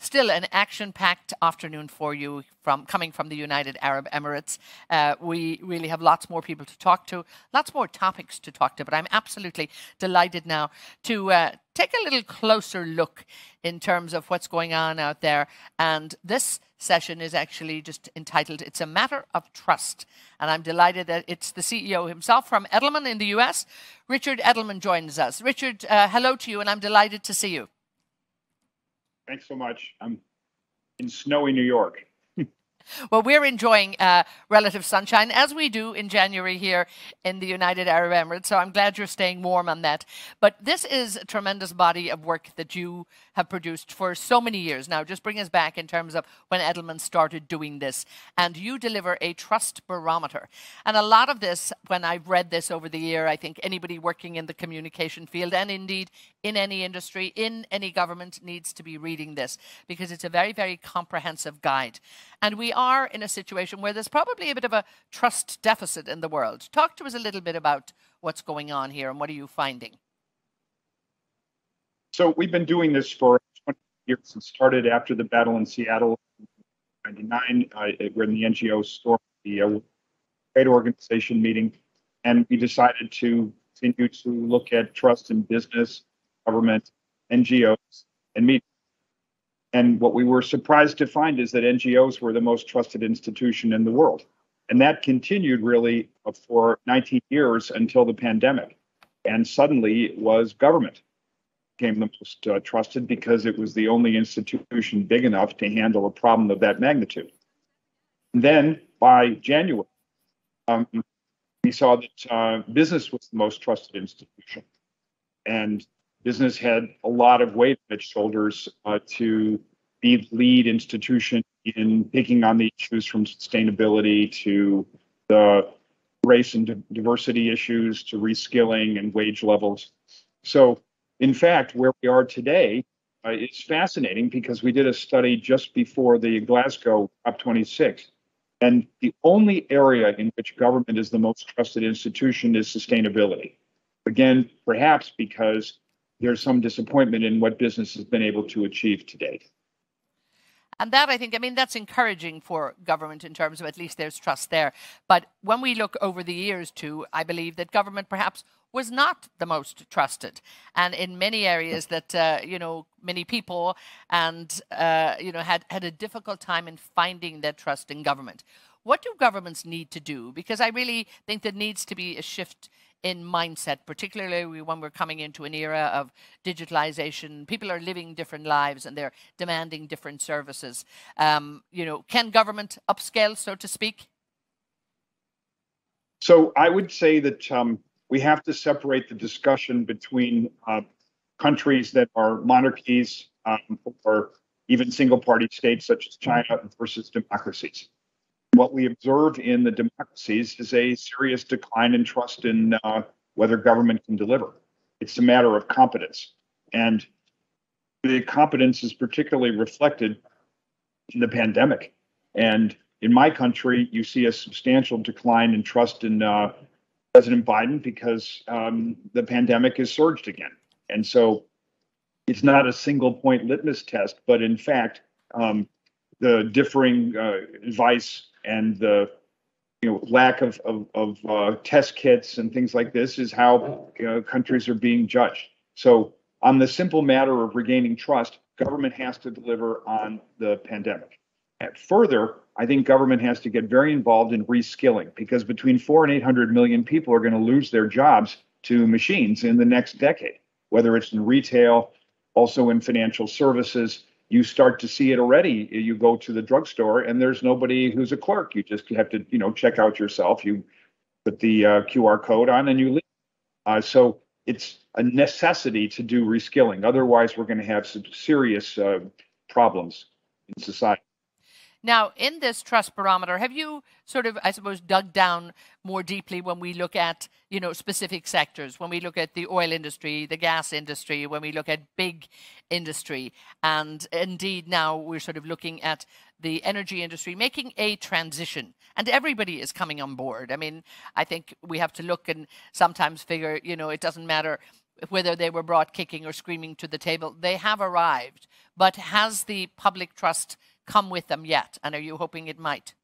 still an action-packed afternoon for you coming from the United Arab Emirates. We really have lots more people to talk to, lots more topics to talk to, but I'm absolutely delighted now to take a little closer look in terms of what's going on out there. And this session is actually just entitled, It's a Matter of Trust. And I'm delighted that it's the CEO himself from Edelman in the US. Richard Edelman joins us. Richard, hello to you, and I'm delighted to see you. Thanks so much. I'm in snowy New York. Well, we're enjoying relative sunshine, as we do in January here in the United Arab Emirates, so I'm glad you're staying warm on that. But this is a tremendous body of work that you have produced for so many years now. Just bring us back in terms of when Edelman started doing this. And you deliver a trust barometer. And a lot of this, when I've read this over the year, I think anybody working in the communication field, and indeed in any industry, in any government, needs to be reading this, because it's a very, very comprehensive guide. And we are in a situation where there's probably a bit of a trust deficit in the world. Talk to us a little bit about what's going on here and what are you finding? So we've been doing this for 20 years. It started after the battle in Seattle in 1999, when the NGO stormed the trade organization meeting, and we decided to continue to look at trust in business, government, NGOs, and media. And what we were surprised to find is that NGOs were the most trusted institution in the world. And that continued really for 19 years until the pandemic. And suddenly it was government became the most trusted, because it was the only institution big enough to handle a problem of that magnitude. And then by January, we saw that business was the most trusted institution. And business had a lot of weight on its shoulders to be the lead institution in taking on the issues from sustainability to the race and diversity issues to reskilling and wage levels. So, in fact, where we are today is fascinating, because we did a study just before the Glasgow COP26. And the only area in which government is the most trusted institution is sustainability. Again, perhaps because there's some disappointment in what business has been able to achieve to date. And that, I think, that's encouraging for government in terms of at least there's trust there. But when we look over the years too, I believe that government perhaps was not the most trusted. And in many areas that, many people and, had a difficult time in finding their trust in government. What do governments need to do? Because I really think there needs to be a shift in mindset, particularly when we're coming into an era of digitalization. People are living different lives and they're demanding different services. Can government upscale, so to speak? So I would say that we have to separate the discussion between countries that are monarchies or even single-party states such as China versus democracies. What we observe in the democracies is a serious decline in trust in whether government can deliver. It's a matter of competence. And the competence is particularly reflected in the pandemic. And in my country, you see a substantial decline in trust in President Biden, because the pandemic has surged again. And so it's not a single point litmus test, but in fact, the differing advice and the lack of test kits and things like this is how countries are being judged. So on the simple matter of regaining trust, government has to deliver on the pandemic. And further, I think government has to get very involved in reskilling, because between 400 and 800 million people are going to lose their jobs to machines in the next decade, whether it's in retail, also in financial services. You start to see it already. You go to the drugstore and there's nobody who's a clerk. You just have to, check out yourself. You put the QR code on and you leave. So it's a necessity to do reskilling. Otherwise, we're going to have some serious problems in society. Now, in this trust barometer, have you sort of, I suppose, dug down more deeply when we look at, specific sectors, when we look at the oil industry, the gas industry, when we look at big industry, and indeed now we're sort of looking at the energy industry making a transition, and everybody is coming on board. I think we have to look and sometimes figure, it doesn't matter whether they were brought kicking or screaming to the table. They have arrived, but has the public trust come with them yet? And are you hoping it might?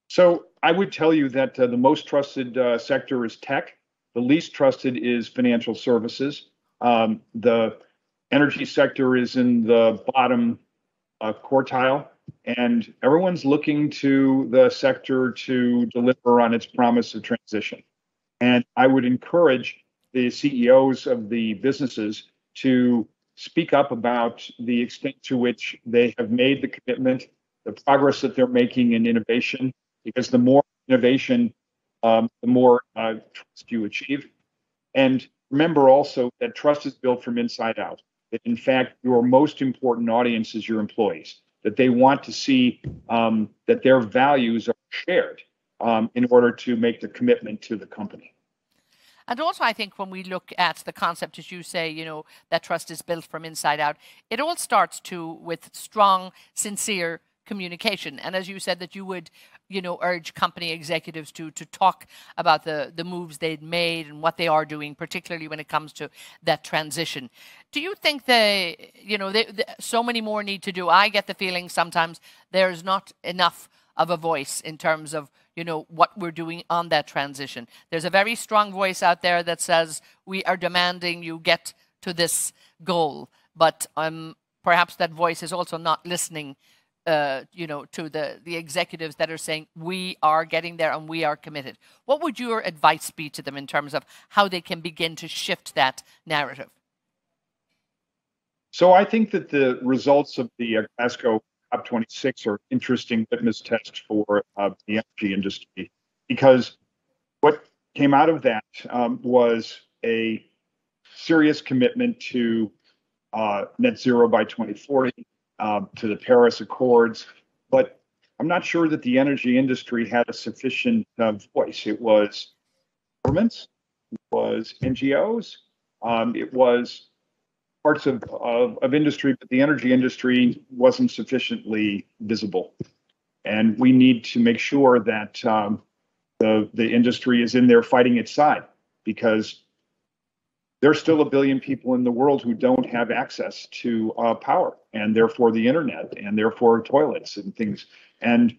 So I would tell you that the most trusted sector is tech. The least trusted is financial services. The energy sector is in the bottom quartile, and everyone's looking to the sector to deliver on its promise of transition. And I would encourage the CEOs of the businesses to speak up about the extent to which they have made the commitment, the progress that they're making in innovation, because the more innovation, the more trust you achieve. And remember also that trust is built from inside out, that in fact, your most important audience is your employees, that they want to see that their values are shared in order to make the commitment to the company. And also, I think when we look at the concept, as you say, you know, that trust is built from inside out, it all starts with strong, sincere communication. And as you said, that you would, you know, urge company executives to talk about the moves they'd made and what they are doing, particularly when it comes to that transition. Do you think so many more need to do? I get the feeling sometimes there's not enough of a voice in terms of, you know, what we're doing on that transition. There's a very strong voice out there that says we are demanding you get to this goal, but perhaps that voice is also not listening, you know, to the executives that are saying we are getting there and we are committed. What would your advice be to them in terms of how they can begin to shift that narrative? So I think that the results of the Glasgow COP26 are interesting litmus tests for the energy industry, because what came out of that was a serious commitment to net zero by 2040, to the Paris Accords. But I'm not sure that the energy industry had a sufficient voice. It was governments, it was NGOs, it was parts of industry, but the energy industry wasn't sufficiently visible. And we need to make sure that the industry is in there fighting its side, because there's still 1 billion people in the world who don't have access to power, and therefore the internet, and therefore toilets and things. And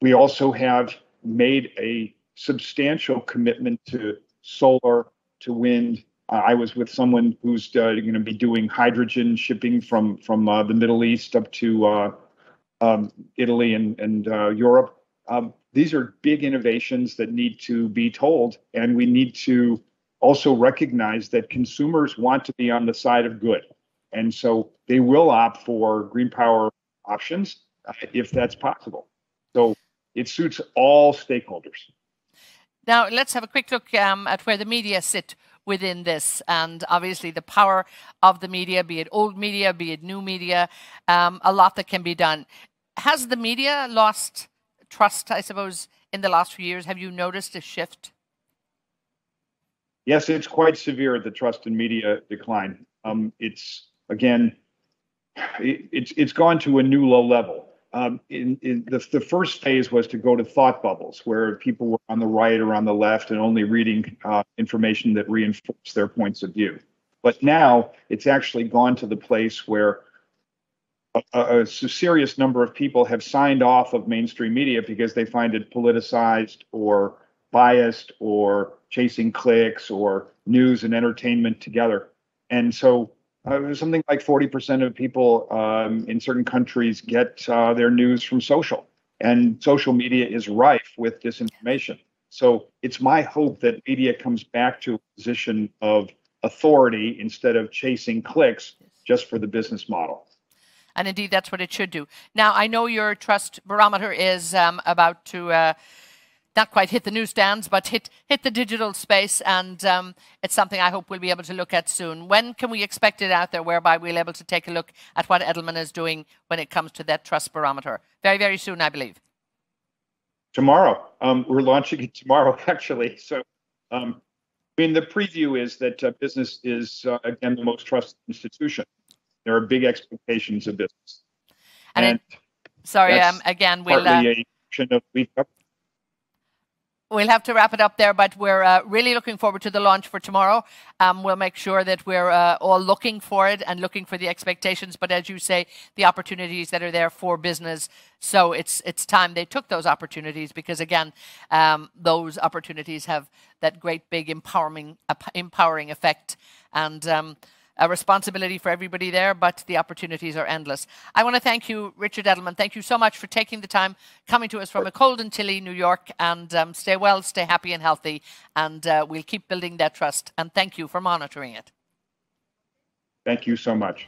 we also have made a substantial commitment to solar, to wind. I was with someone who's going to be doing hydrogen shipping from the Middle East up to Italy and Europe. These are big innovations that need to be told, and we need to also recognize that consumers want to be on the side of good. And so they will opt for green power options if that's possible. So it suits all stakeholders. Now, let's have a quick look at where the media sit within this, and obviously the power of the media, be it old media, be it new media, a lot that can be done. Has the media lost trust, I suppose, in the last few years? Have you noticed a shift? Yes, it's quite severe, the trust in media decline. It's gone to a new low level. The first phase was to go to thought bubbles, where people were on the right or on the left and only reading information that reinforced their points of view. But now it's actually gone to the place where a serious number of people have signed off of mainstream media because they find it politicized or biased or chasing clicks or news and entertainment together. And so something like 40% of people in certain countries get their news from social, and social media is rife with disinformation. So it's my hope that media comes back to a position of authority instead of chasing clicks just for the business model. And indeed, that's what it should do. Now, I know your trust barometer is about to not quite hit the newsstands, but hit the digital space, and it's something I hope we'll be able to look at soon. When can we expect it out there, whereby we'll be able to take a look at what Edelman is doing when it comes to that trust barometer? Very, very soon, I believe. Tomorrow. We're launching it tomorrow, actually. So, I mean, the preview is that business is, again, the most trusted institution. There are big expectations of business. And again, we'll... partly a function of weak government. we'll have to wrap it up there, but we're really looking forward to the launch for tomorrow. We'll make sure that we're all looking for it and looking for the expectations, but as you say, the opportunities that are there for business. So it's time they took those opportunities, because again, those opportunities have that great big empowering effect, and a responsibility for everybody there, but the opportunities are endless. I want to thank you, Richard Edelman. Thank you so much for taking the time, coming to us from a cold and chilly New York, and stay well, stay happy and healthy, and we'll keep building that trust. And thank you for monitoring it. Thank you so much.